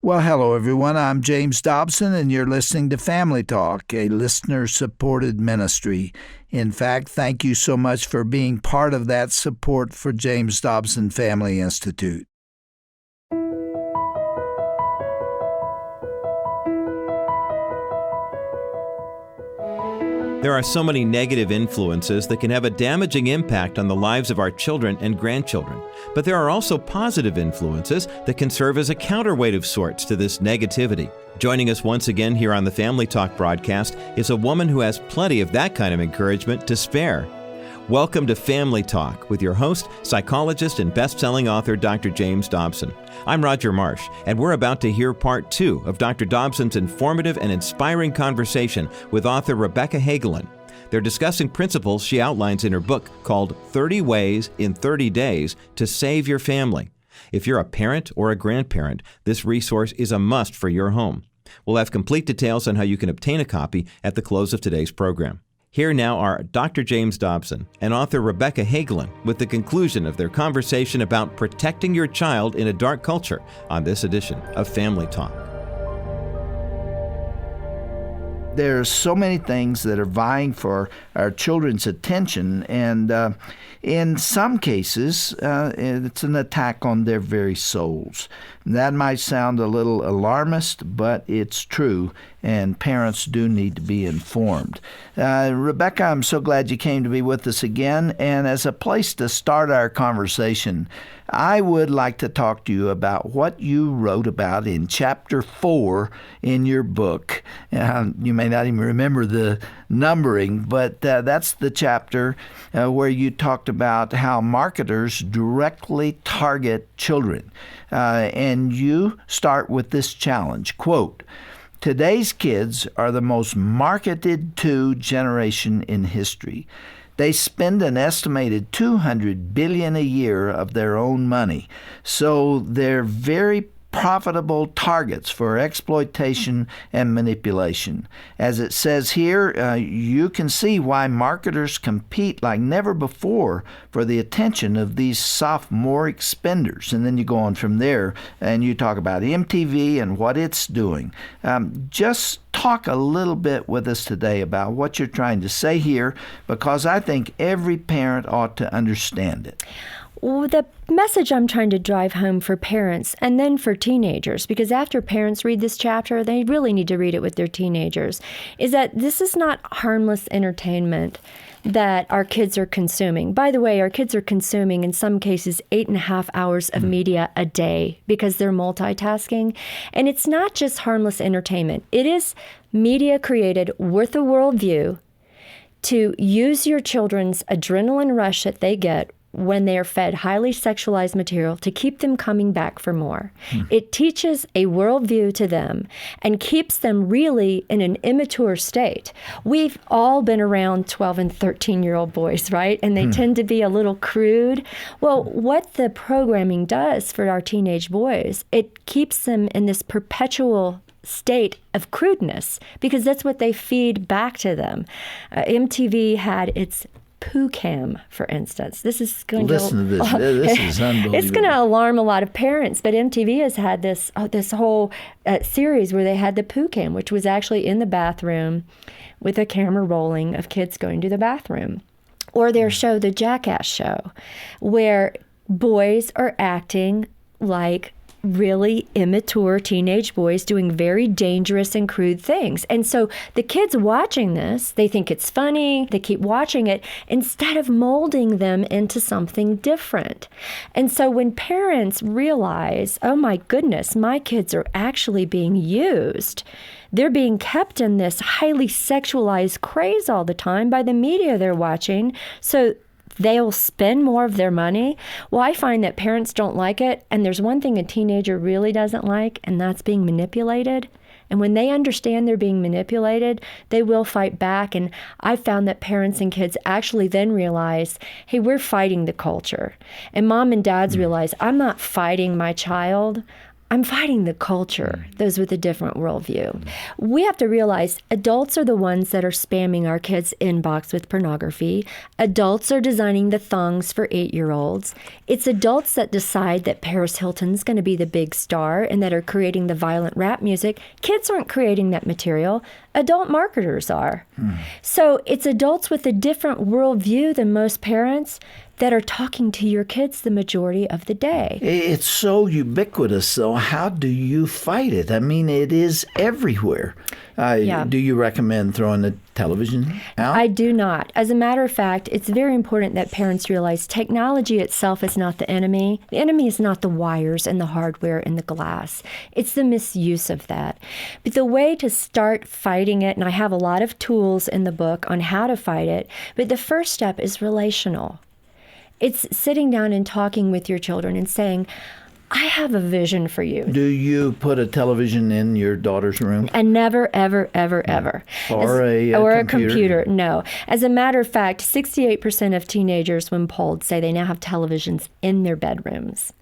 Well, hello, everyone. I'm James Dobson, and you're listening to Family Talk, a listener-supported ministry. In fact, thank you so much for being part of that support for James Dobson Family Institute. There are so many negative influences that can have a damaging impact on the lives of our children and grandchildren. But there are also positive influences that can serve as a counterweight of sorts to this negativity. Joining us once again here on the Family Talk broadcast is a woman who has plenty of that kind of encouragement to spare. Welcome to Family Talk with your host, psychologist and best-selling author, Dr. James Dobson. I'm Roger Marsh, and we're about to hear part 2 of Dr. Dobson's informative and inspiring conversation with author Rebecca Hagelin. They're discussing principles she outlines in her book called 30 Ways in 30 Days to Save Your Family. If you're a parent or a grandparent, this resource is a must for your home. We'll have complete details on how you can obtain a copy at the close of today's program. Here now are Dr. James Dobson and author Rebecca Hagelin with the conclusion of their conversation about protecting your child in a dark culture on this edition of Family Talk. There are so many things that are vying for our children's attention, and in some cases, it's an attack on their very souls. That might sound a little alarmist, but it's true, and parents do need to be informed. Rebecca, I'm so glad you came to be with us again, and as a place to start our conversation, I would like to talk to you about what you wrote about in Chapter 4 in your book. You may not even remember the numbering, but that's the chapter where you talked about how marketers directly target children. And you start with this challenge, quote, "Today's kids are the most marketed to generation in history. They spend an estimated $200 billion a year of their own money, so they're very profitable targets for exploitation and manipulation. As it says here, you can see why marketers compete like never before for the attention of these sophomoric spenders." And then you go on from there and you talk about MTV and what it's doing. Just talk a little bit with us today about what you're trying to say here, because I think every parent ought to understand it. Well, the message I'm trying to drive home for parents and then for teenagers, because after parents read this chapter, they really need to read it with their teenagers, is that this is not harmless entertainment that our kids are consuming. By the way, our kids are consuming, in some cases, 8.5 hours of media a day because they're multitasking. And it's not just harmless entertainment. It is media created with a worldview to use your children's adrenaline rush that they get when they are fed highly sexualized material to keep them coming back for more. It teaches a worldview to them and keeps them really in an immature state. We've all been around 12 and 13-year-old boys, right? And they tend to be a little crude. Well, what the programming does for our teenage boys, it keeps them in this perpetual state of crudeness, because that's what they feed back to them. MTV had its poo cam, for instance. This is going Listen to this. This is unbelievable. It's going to alarm a lot of parents, but MTV has had this whole series where they had the poo cam, which was actually in the bathroom with a camera rolling of kids going to the bathroom. Or their show, The Jackass Show, where boys are acting like really immature teenage boys doing very dangerous and crude things. And so the kids watching this, they think it's funny, they keep watching it instead of molding them into something different. And so when parents realize, oh my goodness, my kids are actually being used, they're being kept in this highly sexualized craze all the time by the media they're watching, so they'll spend more of their money. Well, I find that parents don't like it. And there's one thing a teenager really doesn't like, and that's being manipulated. And when they understand they're being manipulated, they will fight back. And I've found that parents and kids actually then realize, hey, we're fighting the culture. And mom and dads realize, I'm not fighting my child. I'm fighting the culture, those with a different worldview. We have to realize adults are the ones that are spamming our kids' inbox with pornography. Adults are designing the thongs for 8-year-olds. It's adults that decide that Paris Hilton's going to be the big star and that are creating the violent rap music. Kids aren't creating that material. Adult marketers are. So it's adults with a different worldview than most parents that are talking to your kids the majority of the day. It's so ubiquitous, though. How do you fight it? I mean, it is everywhere. Do you recommend throwing the television out? I do not. As a matter of fact, it's very important that parents realize technology itself is not the enemy. The enemy is not the wires and the hardware and the glass. It's the misuse of that. But the way to start fighting it, and I have a lot of tools in the book on how to fight it, but the first step is relational. It's sitting down and talking with your children and saying, I have a vision for you. Do you put a television in your daughter's room? And never, ever, ever, ever. Or a computer? No. As a matter of fact, 68% of teenagers, when polled, say they now have televisions in their bedrooms.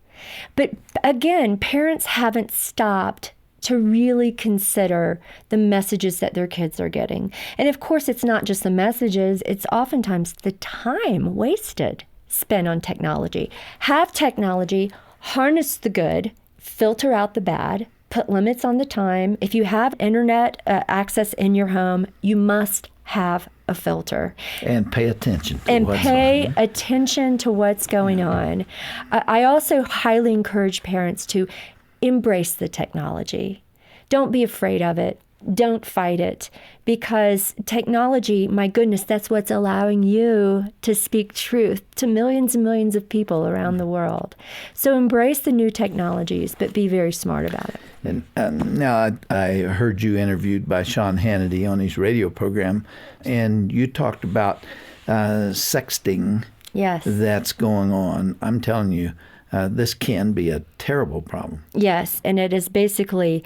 But again, parents haven't stopped to really consider the messages that their kids are getting. And of course, it's not just the messages, it's oftentimes the time wasted spent on technology. Have technology, harness the good, filter out the bad, put limits on the time. If you have internet access in your home, you must have a filter. And pay attention to and what's pay on. attention to what's going on. I also highly encourage parents to embrace the technology. Don't be afraid of it. Don't fight it, because technology, my goodness, that's what's allowing you to speak truth to millions and millions of people around the world. So embrace the new technologies, but be very smart about it. And now I heard you interviewed by Sean Hannity on his radio program, and you talked about sexting that's going on. I'm telling you, this can be a terrible problem. Yes, and it is basically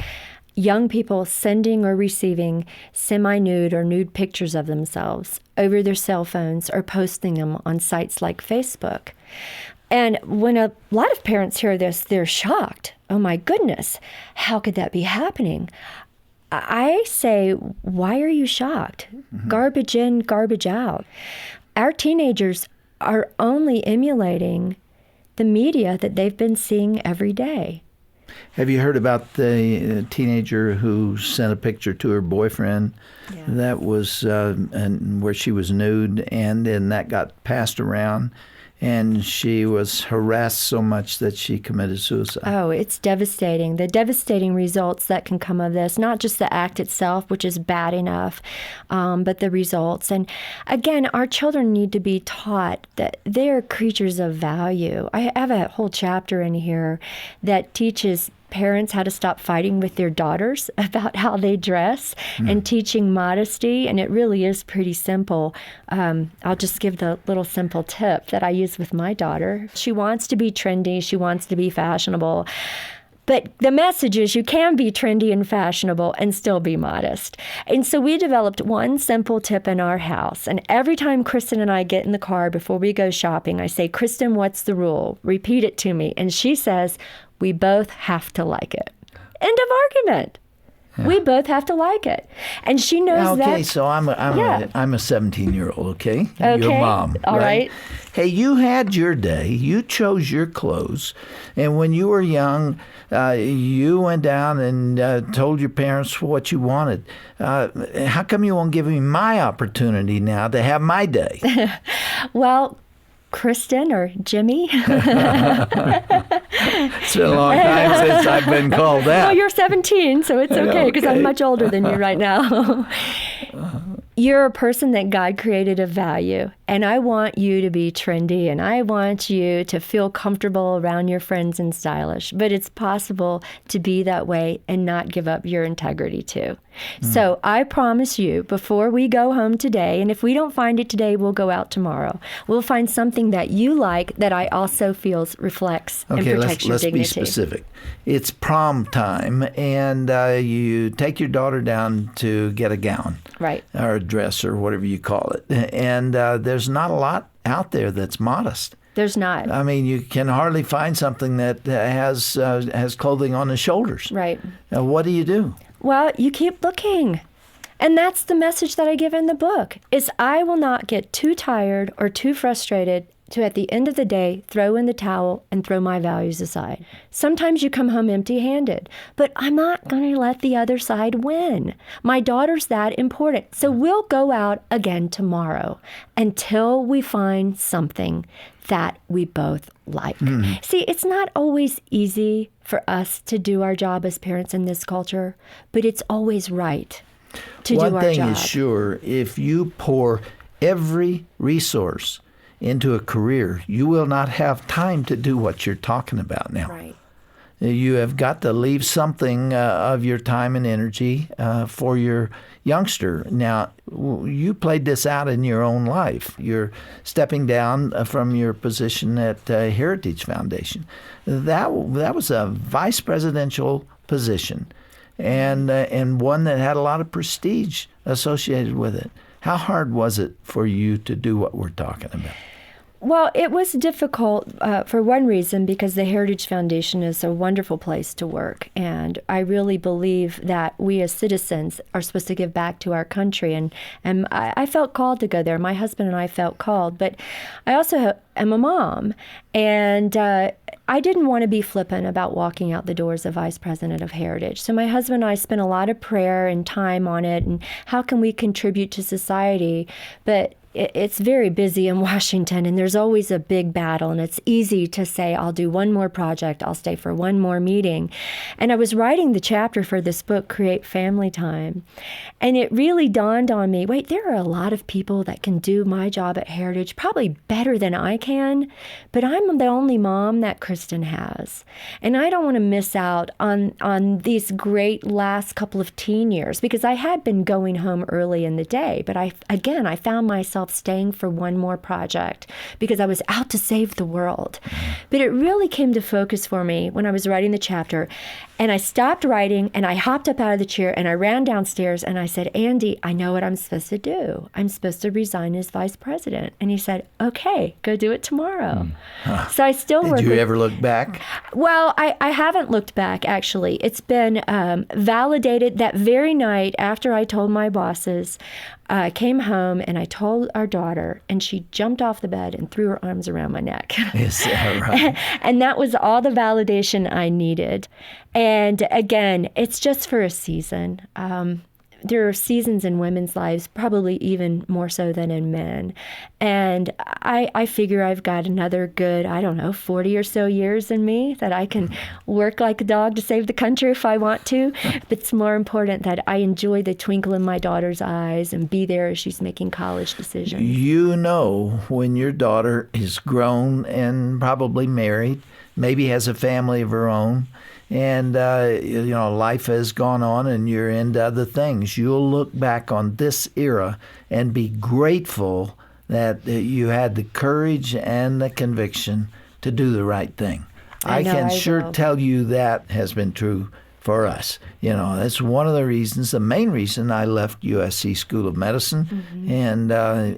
young people sending or receiving semi-nude or nude pictures of themselves over their cell phones or posting them on sites like Facebook. And when a lot of parents hear this, they're shocked. Oh my goodness, how could that be happening? I say, why are you shocked? Garbage in, garbage out. Our teenagers are only emulating the media that they've been seeing every day. Have you heard about the teenager who sent a picture to her boyfriend that was and where she was nude, and then that got passed around, and she was harassed so much that she committed suicide? Oh, it's devastating. The devastating results that can come of this, not just the act itself, which is bad enough, but the results. And again, our children need to be taught that they're creatures of value. I have a whole chapter in here that teaches parents how to stop fighting with their daughters about how they dress and teaching modesty. And it really is pretty simple. I'll just give the little simple tip that I use with my daughter. She wants to be trendy. She wants to be fashionable. But the message is you can be trendy and fashionable and still be modest. And so we developed one simple tip in our house. And every time Kristen and I get in the car before we go shopping, I say, Kristen, what's the rule? Repeat it to me. And she says, we both have to like it. End of argument. Yeah. We both have to like it. And she knows that. Okay, so I'm a 17-year-old, okay? Okay. Your mom, all right? Hey, you had your day. You chose your clothes. And when you were young, you went down and told your parents what you wanted. How come you won't give me my opportunity now to have my day? Well, Kristen or Jimmy. It's been a long time since I've been called that. Well, you're 17, so it's okay because I'm much older than you right now. You're a person that God created of value, and I want you to be trendy, and I want you to feel comfortable around your friends and stylish. But it's possible to be that way and not give up your integrity too. So I promise you, before we go home today, and if we don't find it today, we'll go out tomorrow. We'll find something that you like that I also feel reflects and protects your dignity. Okay, let's be specific. It's prom time, and you take your daughter down to get a gown. Right. Or a dress or whatever you call it. And there's not a lot out there that's modest. There's not. I mean, you can hardly find something that has clothing on the shoulders. Right. What do you do? Well, you keep looking. And that's the message that I give in the book, is I will not get too tired or too frustrated to, at the end of the day, throw in the towel and throw my values aside. Sometimes you come home empty-handed, but I'm not going to let the other side win. My daughter's that important. So we'll go out again tomorrow until we find something that we both like. See, it's not always easy for us to do our job as parents in this culture, but it's always right to do our job. One thing is sure, if you pour every resource into a career, you will not have time to do what you're talking about now. Right. You have got to leave something of your time and energy for your youngster. Now, you played this out in your own life. You're stepping down from your position at Heritage Foundation. That was a vice presidential position, and one that had a lot of prestige associated with it. How hard was it for you to do what we're talking about? Well, it was difficult for one reason, because the Heritage Foundation is a wonderful place to work. And I really believe that we as citizens are supposed to give back to our country. And I felt called to go there. My husband and I felt called. But I also am a mom. And I didn't want to be flippant about walking out the doors as vice president of Heritage. So my husband and I spent a lot of prayer and time on it. And how can we contribute to society? But it's very busy in Washington, and there's always a big battle, and it's easy to say, I'll do one more project, I'll stay for one more meeting. And I was writing the chapter for this book, Create Family Time, and it really dawned on me, wait, there are a lot of people that can do my job at Heritage probably better than I can, but I'm the only mom that Kristen has. And I don't want to miss out on these great last couple of teen years, because I had been going home early in the day, but I found myself staying for one more project because I was out to save the world. But it really came to focus for me when I was writing the chapter, and I stopped writing and I hopped up out of the chair and I ran downstairs and I said, Andy, I know what I'm supposed to do. I'm supposed to resign as vice president. And he said, okay, go do it tomorrow. So I still work. Did you ever look back? Well, I haven't looked back, actually. It's been validated that very night after I told my bosses. I came home and I told our daughter, and she jumped off the bed and threw her arms around my neck. Is that right? And that was all the validation I needed. And again, it's just for a season. There are seasons in women's lives, probably even more so than in men. And I figure I've got another good, 40 or so years in me that I can work like a dog to save the country if I want to. But it's more important that I enjoy the twinkle in my daughter's eyes and be there as she's making college decisions. You know, when your daughter is grown and probably married, maybe has a family of her own, and life has gone on and you're into other things, you'll look back on this era and be grateful that you had the courage and the conviction to do the right thing. I can sure tell you that has been true for us. That's one of the reasons, the main reason I left USC School of Medicine, and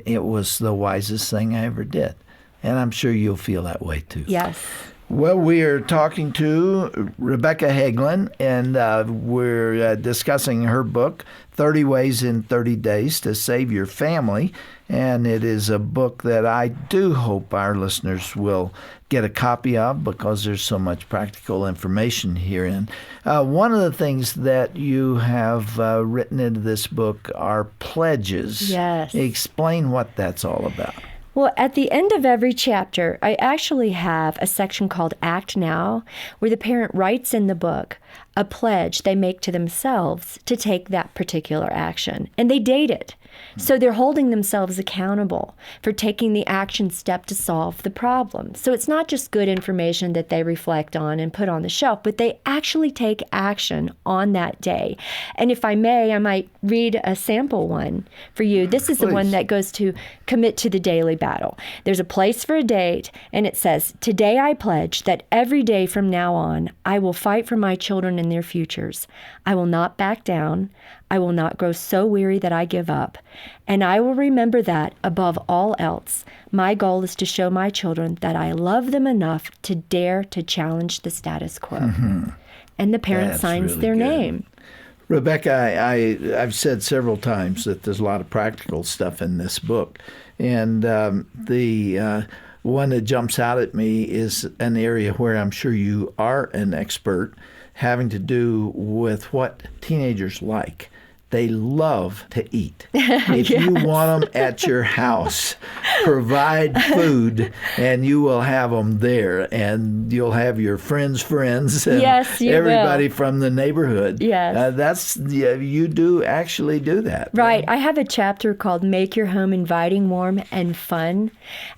it was the wisest thing I ever did. And I'm sure you'll feel that way too. Yes. Well, we are talking to Rebecca Hagelin, and we're discussing her book, 30 Ways in 30 Days to Save Your Family. And it is a book that I do hope our listeners will get a copy of, because there's so much practical information herein. One of the things that you have written into this book are pledges. Yes. Explain what that's all about. Well, at the end of every chapter, I actually have a section called Act Now, where the parent writes in the book a pledge they make to themselves to take that particular action. And they date it. So they're holding themselves accountable for taking the action step to solve the problem. So it's not just good information that they reflect on and put on the shelf, but they actually take action on that day. And if I may, I might read a sample one for you. This is the one that goes to commit to the daily battle. There's a place for a date, and it says, "Today I pledge that every day from now on, I will fight for my children and their futures. I will not back down. I will not grow so weary that I give up. up. And I will remember that above all else. My goal is to show my children that I love them enough to dare to challenge the status quo. Mm-hmm. And the parent signs their name. Rebecca, I've said several times that there's a lot of practical stuff in this book. And the one that jumps out at me is an area where I'm sure you are an expert, having to do with what teenagers like. They love to eat. If Yes. you want them at your house, provide food, and you will have them there. And you'll have your friends' friends, and Yes, you everybody will. from the neighborhood. Yes. You do actually do that. Right. I have a chapter called Make Your Home Inviting, Warm, and Fun.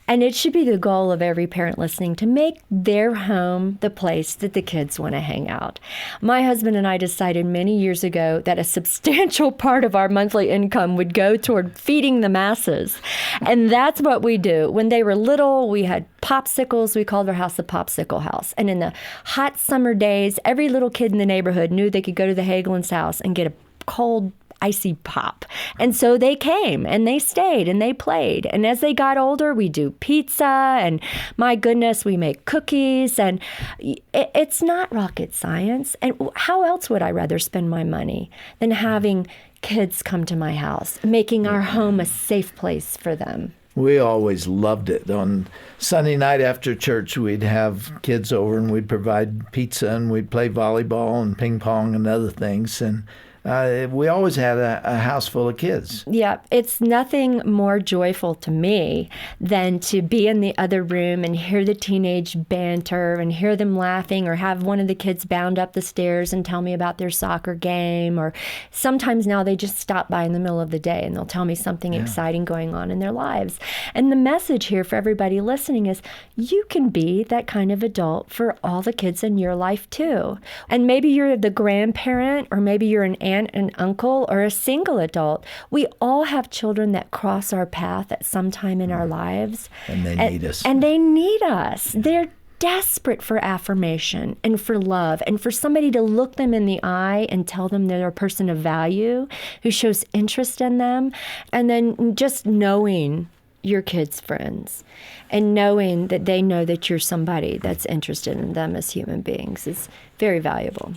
And it should be the goal of every parent listening to make their home the place that the kids want to hang out. My husband and I decided many years ago that a substantial part of our monthly income would go toward feeding the masses. And that's what we do. When they were little, we had popsicles. We called our house the Popsicle House. And in the hot summer days, every little kid in the neighborhood knew they could go to the Hagelin's house and get a cold icy pop. And so they came and they stayed and they played. And as they got older, we do pizza and my goodness, we make cookies, and it's not rocket science. And how else would I rather spend my money than having kids come to my house, making our home a safe place for them? We always loved it. On Sunday night after church, we'd have kids over and we'd provide pizza and we'd play volleyball and ping pong and other things. And we always had a house full of kids. Yeah, it's nothing more joyful to me than to be in the other room and hear the teenage banter and hear them laughing, or have one of the kids bound up the stairs and tell me about their soccer game. Or sometimes now they just stop by in the middle of the day and they'll tell me something exciting going on in their lives. And the message here for everybody listening is you can be that kind of adult for all the kids in your life too. And maybe you're the grandparent, or maybe you're an aunt and uncle, or a single adult. We all have children that cross our path at some time in our lives. And they need us. And they need us. They're desperate for affirmation and for love and for somebody to look them in the eye and tell them they're a person of value who shows interest in them. And then just knowing your kids' friends and knowing that they know that you're somebody that's interested in them as human beings is very valuable.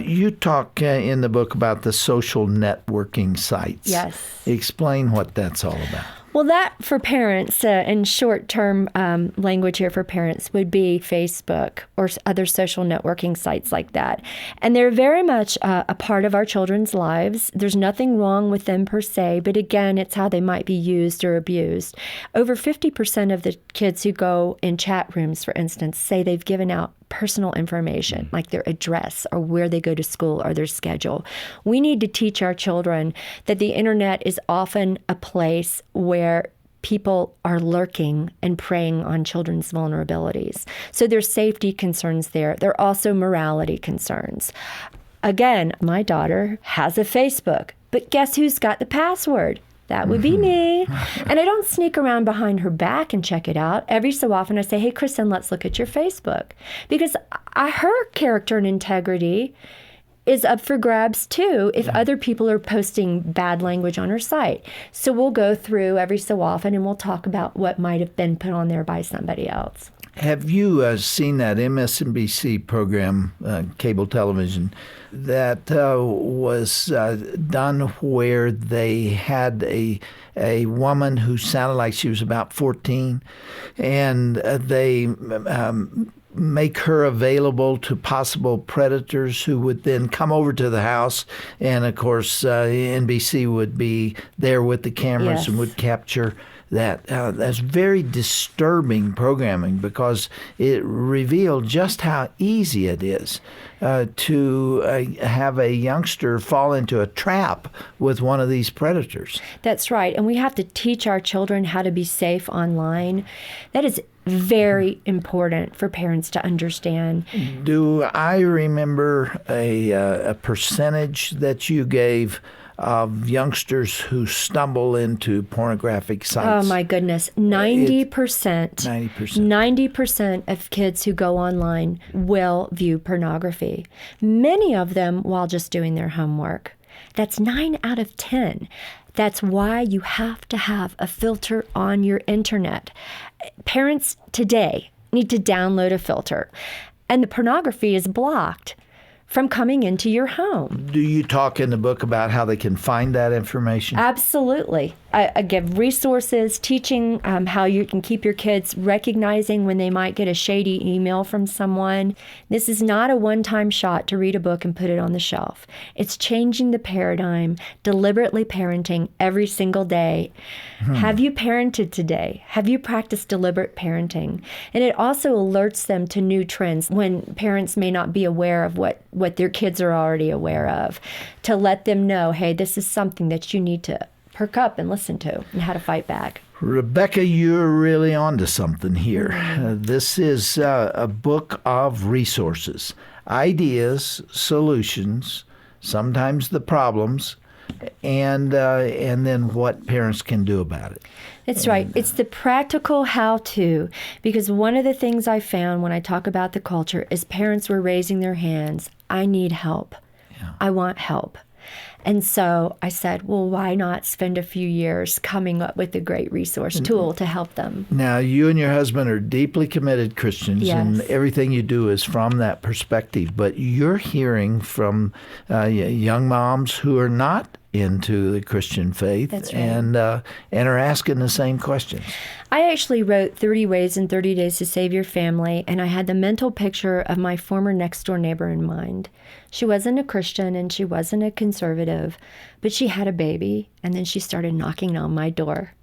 You talk in the book about the social networking sites. Yes. Explain what that's all about. Well, that for parents, in short-term language here for parents, would be Facebook or other social networking sites like that. And they're very much a part of our children's lives. There's nothing wrong with them per se, but again, it's how they might be used or abused. Over 50% of the kids who go in chat rooms, for instance, say they've given out personal information, like their address or where they go to school or their schedule. We need to teach our children that the internet is often a place where people are lurking and preying on children's vulnerabilities. So there's safety concerns there. There are also morality concerns. Again, my daughter has a Facebook, but guess who's got the password? That would be me. And I don't sneak around behind her back and check it out. Every so often I say, hey, Kristen, let's look at your Facebook. Because her character and integrity is up for grabs too if other people are posting bad language on her site. So we'll go through every so often and we'll talk about what might have been put on there by somebody else. Have you seen that MSNBC program, cable television, that was done where they had a woman who sounded like she was about 14, and they make her available to possible predators who would then come over to the house, and of course NBC would be there with the cameras and would capture that. That's very disturbing programming because it revealed just how easy it is to have a youngster fall into a trap with one of these predators. That's right. And we have to teach our children how to be safe online. That is very important for parents to understand. Do I remember a percentage that you gave of youngsters who stumble into pornographic sites? Oh, my goodness. 90%. 90%. 90% of kids who go online will view pornography. Many of them while just doing their homework. That's 9 out of 10. That's why you have to have a filter on your internet. Parents today need to download a filter, and the pornography is blocked from coming into your home. Do you talk in the book about how they can find that information? Absolutely. I give resources, teaching how you can keep your kids recognizing when they might get a shady email from someone. This is not a one-time shot to read a book and put it on the shelf. It's changing the paradigm, deliberately parenting every single day. Have you parented today? Have you practiced deliberate parenting? And it also alerts them to new trends when parents may not be aware of what their kids are already aware of, to let them know, hey, this is something that you need to perk up and listen to, and how to fight back. Rebecca, you're really onto something here. This is a book of resources, ideas, solutions, sometimes the problems, and then what parents can do about it. That's right. It's the practical how-to, because one of the things I found when I talk about the culture is parents were raising their hands. I need help. Yeah. I want help. And so I said, well, why not spend a few years coming up with a great resource tool to help them? Now, you and your husband are deeply committed Christians, Yes. and everything you do is from that perspective. But you're hearing from young moms who are not into the Christian faith. That's right. and are asking the same questions. I actually wrote 30 Ways in 30 Days to Save Your Family, and I had the mental picture of my former next-door neighbor in mind. She wasn't a Christian and she wasn't a conservative, but she had a baby, and then she started knocking on my door.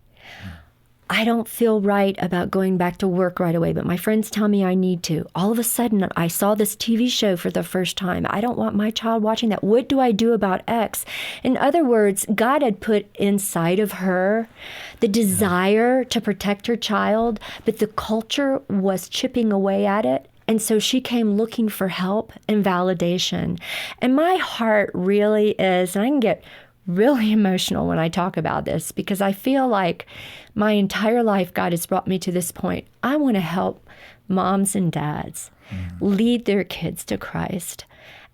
I don't feel right about going back to work right away, but my friends tell me I need to. All of a sudden, I saw this TV show for the first time. I don't want my child watching that. What do I do about X? In other words, God had put inside of her the desire to protect her child, but the culture was chipping away at it. And so she came looking for help and validation. And my heart really is, and I can get really emotional when I talk about this, because I feel like my entire life God has brought me to this point. I want to help moms and dads lead their kids to Christ.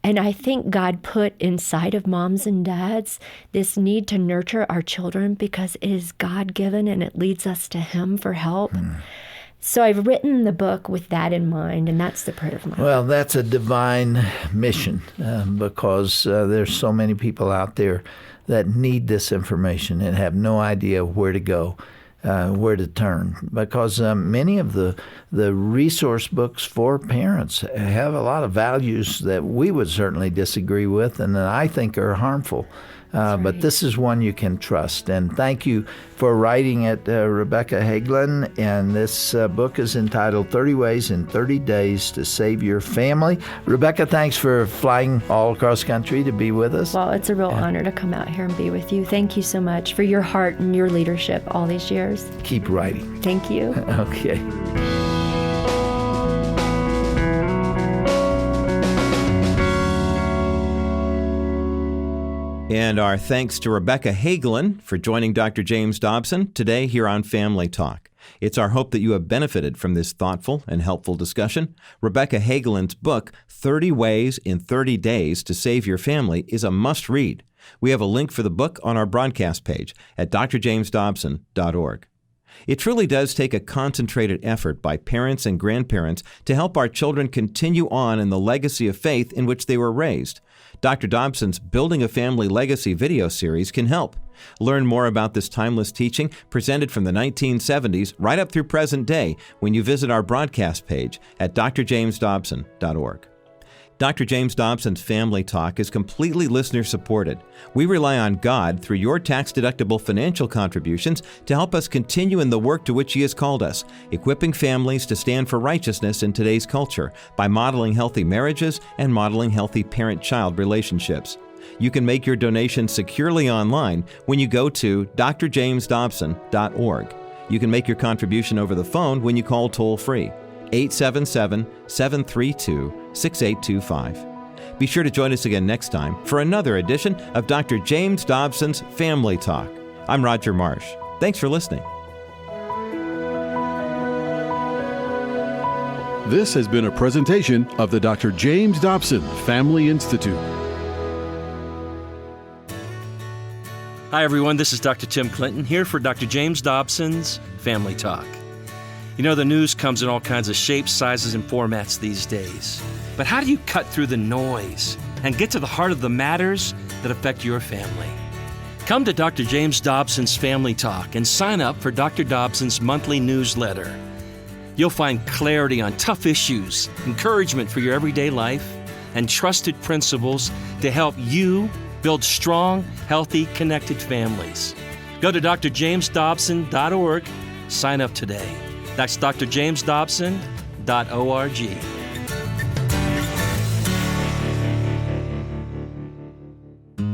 And I think God put inside of moms and dads this need to nurture our children because it is God-given and it leads us to Him for help. So I've written the book with that in mind, and that's the prayer of my heart. Well, that's a divine mission because there's so many people out there that need this information and have no idea where to go, where to turn. Because many of the resource books for parents have a lot of values that we would certainly disagree with and that I think are harmful. But this is one you can trust. And thank you for writing it, Rebecca Hagelin. And this book is entitled 30 Ways in 30 Days to Save Your Family. Rebecca, thanks for flying all across country to be with us. Well, it's a real honor to come out here and be with you. Thank you so much for your heart and your leadership all these years. Keep writing. Thank you. Okay. And our thanks to Rebecca Hagelin for joining Dr. James Dobson today here on Family Talk. It's our hope that you have benefited from this thoughtful and helpful discussion. Rebecca Hagelin's book, 30 Ways in 30 Days to Save Your Family, is a must-read. We have a link for the book on our broadcast page at drjamesdobson.org. It truly does take a concentrated effort by parents and grandparents to help our children continue on in the legacy of faith in which they were raised. Dr. Dobson's Building a Family Legacy video series can help. Learn more about this timeless teaching presented from the 1970s right up through present day when you visit our broadcast page at drjamesdobson.org. Dr. James Dobson's Family Talk is completely listener-supported. We rely on God through your tax-deductible financial contributions to help us continue in the work to which He has called us, equipping families to stand for righteousness in today's culture by modeling healthy marriages and modeling healthy parent-child relationships. You can make your donation securely online when you go to drjamesdobson.org. You can make your contribution over the phone when you call toll-free, 877-732-6825. Be sure to join us again next time for another edition of Dr. James Dobson's Family Talk. I'm Roger Marsh. Thanks for listening. This has been a presentation of the Dr. James Dobson Family Institute. Hi, everyone. This is Dr. Tim Clinton here for Dr. James Dobson's Family Talk. You know, the news comes in all kinds of shapes, sizes, and formats these days. But how do you cut through the noise and get to the heart of the matters that affect your family? Come to Dr. James Dobson's Family Talk and sign up for Dr. Dobson's monthly newsletter. You'll find clarity on tough issues, encouragement for your everyday life, and trusted principles to help you build strong, healthy, connected families. Go to drjamesdobson.org. Sign up today. That's drjamesdobson.org.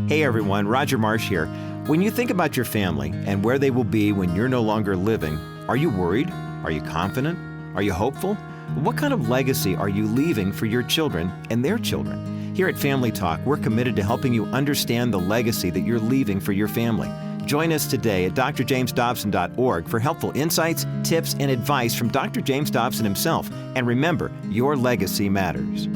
Hey everyone, Roger Marsh here. When you think about your family and where they will be when you're no longer living, are you worried? Are you confident? Are you hopeful? What kind of legacy are you leaving for your children and their children? Here at Family Talk, we're committed to helping you understand the legacy that you're leaving for your family. Join us today at drjamesdobson.org for helpful insights, tips, and advice from Dr. James Dobson himself. And remember, your legacy matters.